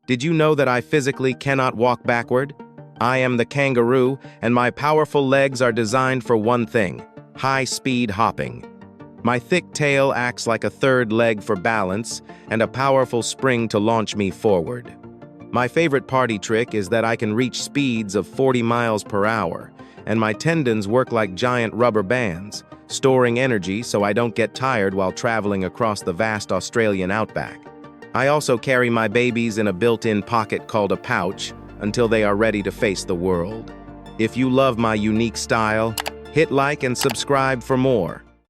Did you know that I physically cannot walk backward? I am the kangaroo, and my powerful legs are designed for one thing: high-speed hopping. My thick tail acts like a third leg for balance and a powerful spring to launch me forward. My favorite party trick is that I can reach speeds of 40 miles per hour, and my tendons work like giant rubber bands, storing energy so I don't get tired while traveling across the vast Australian outback. I also carry my babies in a built-in pocket called a pouch until they are ready to face the world. If you love my unique style, hit like and subscribe for more.